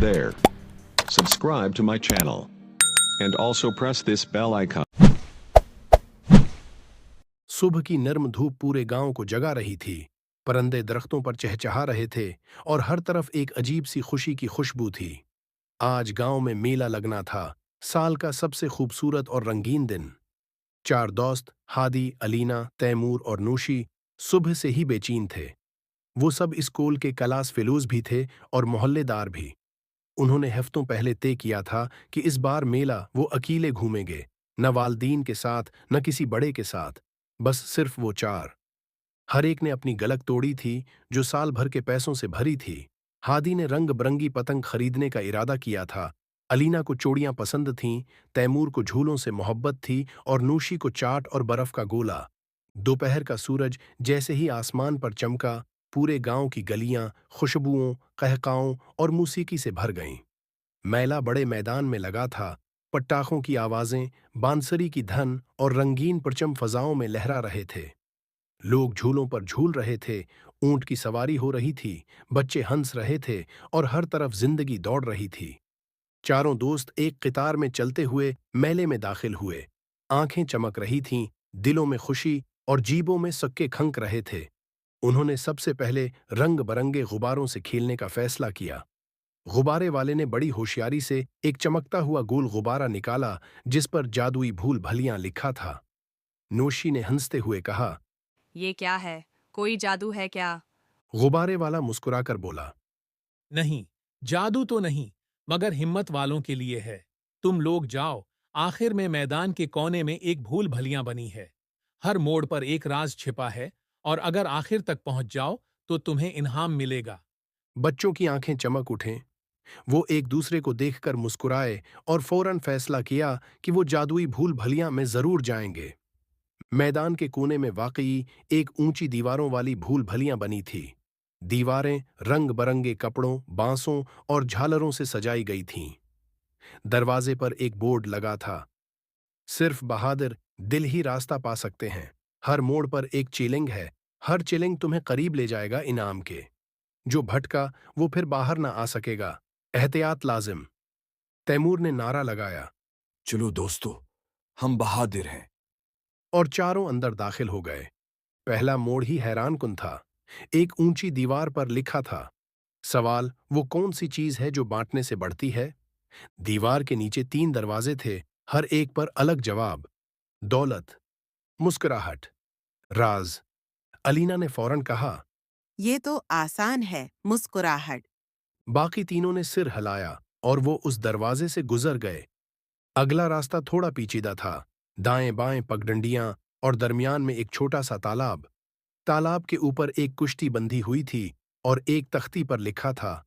there. Subscribe to my channel. And also press this bell icon. सुबह की नर्म धूप पूरे गांव को जगा रही थी। परिंदे दरख्तों पर चहचहा रहे थे और हर तरफ एक अजीब सी खुशी की खुशबू थी। आज गांव में मेला लगना था, साल का सबसे खूबसूरत और रंगीन दिन। चार दोस्त हादी, अलीना, तैमूर और नूशी सुबह से ही बेचैन थे। वो सब स्कूल के क्लास फेलोज भी थे और मोहल्लेदार भी। उन्होंने हफ्तों पहले तय किया था कि इस बार मेला वो अकेले घूमेंगे, न वालदीन के साथ न किसी बड़े के साथ, बस सिर्फ वो चार। हर एक ने अपनी गलक तोड़ी थी जो साल भर के पैसों से भरी थी। हादी ने रंग बरंगी पतंग खरीदने का इरादा किया था। अलीना को चूड़ियां पसंद थीं, तैमूर को झूलों से मोहब्बत थी और नूशी को चाट और बर्फ का गोला। दोपहर का सूरज जैसे ही आसमान पर चमका, पूरे गांव की गलियां खुशबुओं, कहकाओं और मौसीकी से भर गईं। मेला बड़े मैदान में लगा था। पटाखों की आवाजें, बांसुरी की धन और रंगीन परचम फजाओं में लहरा रहे थे। लोग झूलों पर झूल रहे थे, ऊंट की सवारी हो रही थी, बच्चे हंस रहे थे और हर तरफ जिंदगी दौड़ रही थी। चारों दोस्त एक कतार में चलते हुए मेले में दाखिल हुए। आंखें चमक रही थीं, दिलों में खुशी और जीबों में सक्के खंक रहे थे। उन्होंने सबसे पहले रंग बरंगे गुब्बारों से खेलने का फैसला किया। गुब्बारे वाले ने बड़ी होशियारी से एक चमकता हुआ गोल गुब्बारा निकाला जिस पर जादुई भूल भलियां लिखा था। नोशी ने हंसते हुए कहा, ये क्या है? कोई जादू है क्या? गुब्बारे वाला मुस्कुराकर बोला, नहीं, जादू तो नहीं, मगर हिम्मत वालों के लिए है। तुम लोग जाओ, आखिर में मैदान के कोने में एक भूल भलियां बनी है। हर मोड़ पर एक राज छिपा है और अगर आखिर तक पहुंच जाओ तो तुम्हें इनाम मिलेगा। बच्चों की आंखें चमक उठें। वो एक दूसरे को देखकर मुस्कुराए और फौरन फैसला किया कि वो जादुई भूल भलियां में जरूर जाएंगे। मैदान के कोने में वाकई एक ऊंची दीवारों वाली भूल भलियां बनी थी। दीवारें रंग बरंगे कपड़ों, बांसों और झालरों से सजाई गई थीं। दरवाजे पर एक बोर्ड लगा था, सिर्फ बहादुर दिल ही रास्ता पा सकते हैं। हर मोड़ पर एक चिलिंग है, हर चिलिंग तुम्हें करीब ले जाएगा इनाम के। जो भटका वो फिर बाहर ना आ सकेगा, एहतियात लाजिम। तैमूर ने नारा लगाया चलो दोस्तों, हम बहादुर हैं। और चारों अंदर दाखिल हो गए। पहला मोड़ ही हैरान कुन था। एक ऊंची दीवार पर लिखा था, सवाल वो कौन सी चीज है जो बांटने से बढ़ती है। दीवार के नीचे 3 दरवाजे थे, हर एक पर अलग जवाब। दौलत, मुस्कुराहट, राज। अलीना ने फौरन कहा, ये तो आसान है, मुस्कुराहट। बाकी तीनों ने सिर हिलाया और वो उस दरवाजे से गुजर गए। अगला रास्ता थोड़ा पेचीदा था, दाएं बाएं पगडंडियां और दरमियान में एक छोटा सा तालाब। तालाब के ऊपर एक कुश्ती बंधी हुई थी और एक तख्ती पर लिखा था,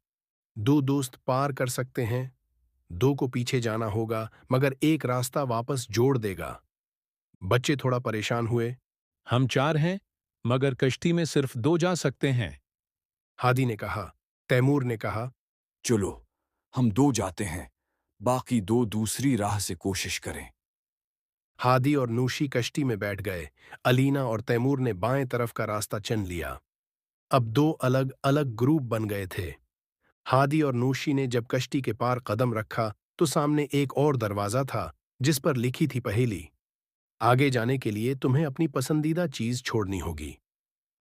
2 दोस्त पार कर सकते हैं, 2 को पीछे जाना होगा मगर एक रास्ता वापस जोड़ देगा। बच्चे थोड़ा परेशान हुए। हम 4 हैं, मगर कश्ती में सिर्फ 2 जा सकते हैं। हादी ने कहा। तैमूर ने कहा, चलो, हम 2 जाते हैं, बाकी 2 दूसरी राह से कोशिश करें। हादी और नूशी कश्ती में बैठ गए। अलीना और तैमूर ने बाएं तरफ का रास्ता चुन लिया। अब 2 अलग अलग ग्रुप बन गए थे। हादी और नूशी ने जब कश्ती के पार कदम रखा तो सामने एक और दरवाजा था जिस पर लिखी थी पहेली, आगे जाने के लिए तुम्हें अपनी पसंदीदा चीज छोड़नी होगी।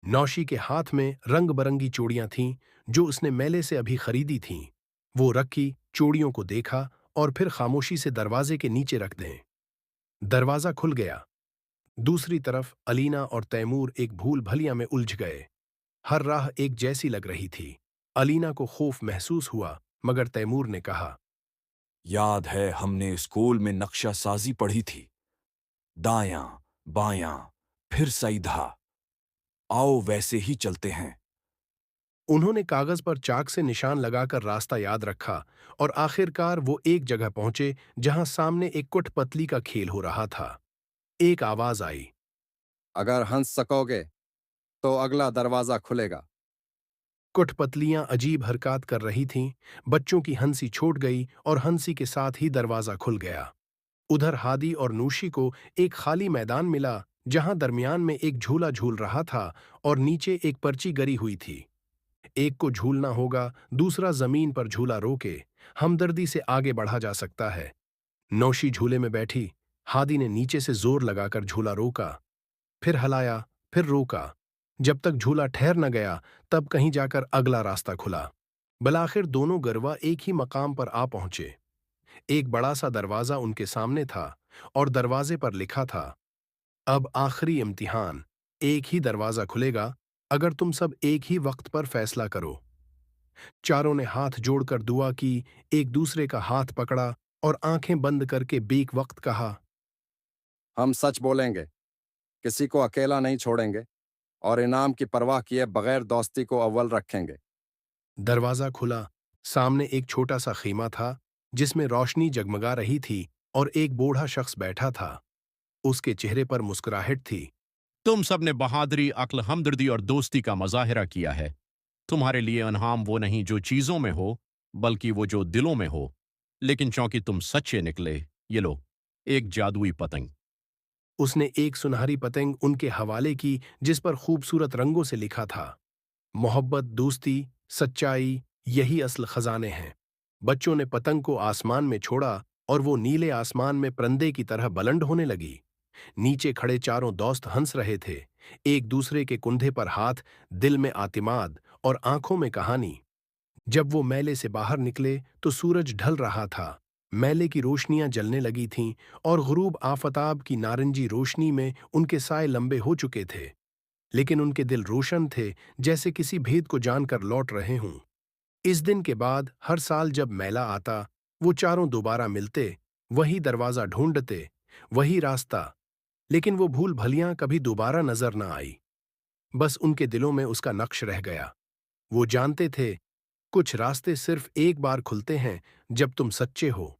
नौशी के हाथ में रंग बरंगी चूड़ियां थीं जो उसने मेले से अभी खरीदी थीं। वो रखी, चूड़ियों को देखा और फिर खामोशी से दरवाजे के नीचे रख दें। दरवाजा खुल गया। दूसरी तरफ अलीना और तैमूर एक भूल भलियां में उलझ गए। हर राह एक जैसी लग रही थी। अलीना को खौफ महसूस हुआ मगर तैमूर ने कहा, याद है हमने स्कूल में नक्शा साजी पढ़ी थी, दायां बायां फिर सीधा। आओ वैसे ही चलते हैं। उन्होंने कागज पर चाक से निशान लगाकर रास्ता याद रखा और आखिरकार वो एक जगह पहुंचे जहां सामने एक कुटपतली का खेल हो रहा था। एक आवाज आई, अगर हंस सकोगे तो अगला दरवाजा खुलेगा। कुटपतलियां अजीब हरकत कर रही थीं। बच्चों की हंसी छूट गई और हंसी के साथ ही दरवाजा खुल गया। उधर हादी और नूशी को एक खाली मैदान मिला जहां दरमियान में एक झूला झूल रहा था और नीचे एक पर्ची गरी हुई थी। एक को झूलना होगा, दूसरा जमीन पर झूला रोके हमदर्दी से आगे बढ़ा जा सकता है। नौशी झूले में बैठी, हादी ने नीचे से जोर लगाकर झूला रोका, फिर हलाया, फिर रोका। जब तक झूला ठहर न गया, तब कहीं जाकर अगला रास्ता खुला। बलाखिर दोनों गरवा एक ही मकाम पर आ पहुंचे। एक बड़ा सा दरवाजा उनके सामने था और दरवाजे पर लिखा था, अब आखिरी इम्तिहान, एक ही दरवाजा खुलेगा अगर तुम सब एक ही वक्त पर फैसला करो। चारों ने हाथ जोड़कर दुआ की, एक दूसरे का हाथ पकड़ा और आंखें बंद करके बेक वक्त कहा, हम सच बोलेंगे, किसी को अकेला नहीं छोड़ेंगे और इनाम की परवाह किए बगैर दोस्ती को अव्वल रखेंगे। दरवाजा खुला। सामने एक छोटा सा खीमा था जिसमें रोशनी जगमगा रही थी और एक बूढ़ा शख्स बैठा था। उसके चेहरे पर मुस्कुराहट थी। तुम सब ने बहादुरी, अक्ल, हमदर्दी और दोस्ती का मुजाहिरा किया है। तुम्हारे लिए इनाम वो नहीं जो चीजों में हो, बल्कि वो जो दिलों में हो। लेकिन चूंकि तुम सच्चे निकले, ये लो, एक जादुई पतंग। उसने एक सुनहरी पतंग उनके हवाले की जिस पर खूबसूरत रंगों से लिखा था, मोहब्बत, दोस्ती, सच्चाई, यही असल खजाने हैं। बच्चों ने पतंग को आसमान में छोड़ा और वो नीले आसमान में परिंदे की तरह बुलंद होने लगी। नीचे खड़े चारों दोस्त हंस रहे थे, एक दूसरे के कुंधे पर हाथ, दिल में आतिमाद और आंखों में कहानी। जब वो मेले से बाहर निकले तो सूरज ढल रहा था। मेले की रोशनियां जलने लगी थीं और गुरूब आफताब की नारंगी रोशनी में उनके साए लंबे हो चुके थे, लेकिन उनके दिल रोशन थे, जैसे किसी भेद को जानकर लौट रहे हों। इस दिन के बाद हर साल जब मेला आता, वो चारों दोबारा मिलते, वही दरवाजा ढूंढते, वही रास्ता, लेकिन वो भूल भलियां कभी दोबारा नजर न आई। बस उनके दिलों में उसका नक्श रह गया। वो जानते थे, कुछ रास्ते सिर्फ एक बार खुलते हैं जब तुम सच्चे हो।